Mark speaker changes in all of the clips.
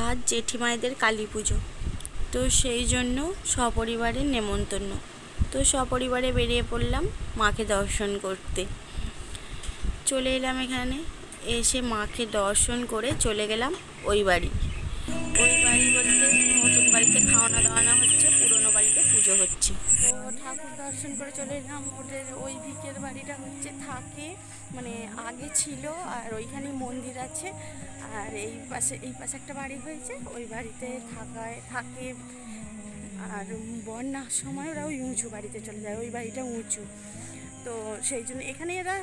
Speaker 1: আজ জেঠিমায়েদের কালী পুজো, তো সেই জন্য সপরিবারের নেমন্তন্ন। তো সপরিবারে বেরিয়ে পড়লাম মাকে দর্শন করতে। চলে এলাম এখানে, এসে মাকে দর্শন করে চলে গেলাম ওই বাড়ি বলতে নতুন বাড়িতে খাওয়ানো দাওয়ানো হচ্ছে, পুরনো বাড়িতে পুজো হচ্ছে। তো ঠাকুর দর্শন করে চলে এলাম। ওদের ওই ভিকের বাড়িটা হচ্ছে থাকে, মানে আগে ছিল, আর ওইখানেই মন্দির আছে। আর এই পাশে একটা বাড়ি হয়েছে, ওই বাড়িতে থাকে। আর বন্যার সময় ওরা ওই উঁচু বাড়িতে চলে যায়, ওই বাড়িটা উঁচু। তো সেই জন্য এখানে এরা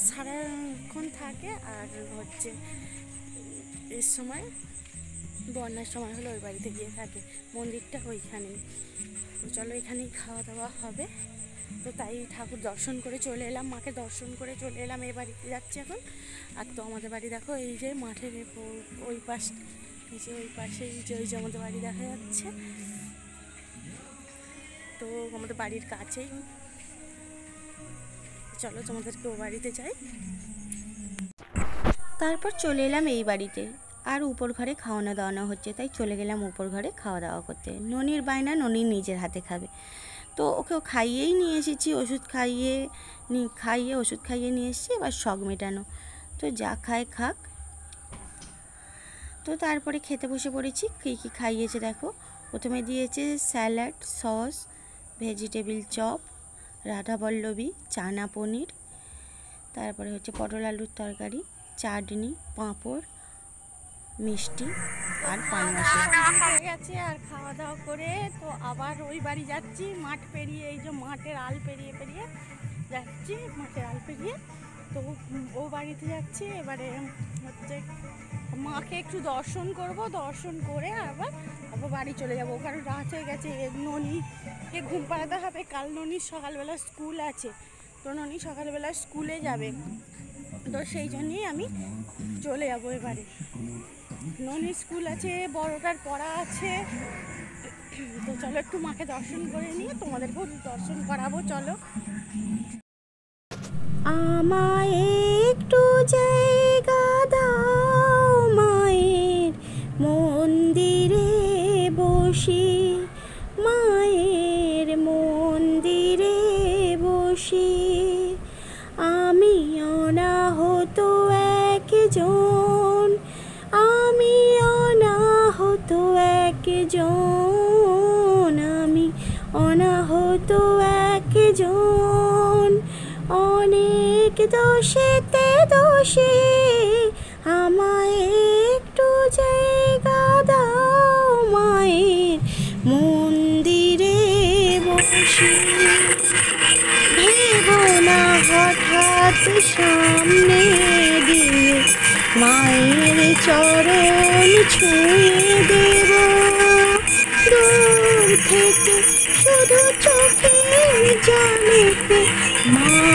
Speaker 1: সারাক্ষণ থাকে। আর হচ্ছে এর সময় বন্যার সময় হলে ওই বাড়িতে গিয়ে থাকে, মন্দিরটা ওইখানেই। তো চলো এখানেই খাওয়া দাওয়া হবে। তো তাই ঠাকুর দর্শন করে চলে এলাম, মাকে দর্শন করে চলে এলাম। এই বাড়িতে যাচ্ছি এখন। আর তো আমাদের বাড়ি দেখো, এই যে মাঠের ওই পাশে, ওই পাশে ওই যে আমাদের বাড়ি দেখা যাচ্ছে। তো আমাদের বাড়ির কাছেই। চলো তোমাদেরকে ও বাড়িতে যাই। তারপর চলে এলাম এই বাড়িতে। আর উপর ঘরে খাওয়ানো দাওয়ানো হচ্ছে, তাই চলে গেলাম উপর ঘরে খাওয়া দাওয়া করতে। ননির বায়না, ননি নিজের হাতে খাবে। তো ওকেও খাইয়েই নিয়ে এসেছি, ওষুধ খাইয়ে নিয়ে এসেছি, এবার শখ মেটানো। তো যা খায় খাক। তো তারপরে খেতে বসে পড়েছি। কী কী খাইয়েছে দেখো। প্রথমে দিয়েছে salad, sauce, vegetable chop, radhaballabhi, চানা পনির, তারপরে হচ্ছে পটল আলুর তরকারি, চাটনি, পাঁপড়, মিষ্টি আর পান মশলা হয়ে গেছে। আর খাওয়া দাওয়া করে তো আবার ওই বাড়ি যাচ্ছি, মাঠ পেরিয়ে, এই যে মাঠের আল পেরিয়ে যাচ্ছি, মাঠের আল পেরিয়ে। তো ও বাড়িতে যাচ্ছি। এবারে হচ্ছে মাকে একটু দর্শন করব, দর্শন করে আবার বাড়ি চলে যাবো, কারণ রাত হয়ে গেছে। ননিকে ঘুম পাড়াতে হবে, কাল ননির সকালবেলা স্কুল আছে। তো ননি সকালবেলা স্কুলে যাবে, তো সেই জন্যই আমি চলে যাবো এবারে। ননির স্কুল আছে, বড়টার পড়া আছে। তো চলো একটু মাকে দর্শন করে নিয়ে তোমাদেরকেও দর্শন করাবো। চলো। আমায় একটু জায়গা দাও মায়ের মন্দিরে বসি, মায়ের মন্দিরে বসি। আমি অনাহত একজন, আমি অনাহত একজন, আমি অনাহত একজন। অনেক দোষেতে দোষে আমায় একটু জায়গা দাও মায়ের মন্দিরে বসি। ভেবো না হঠাৎ সামনে দিয়ে মায়ের চরণ ছুঁয়ে দেব, দূর থেকে শুধু চোখের জলেতে মা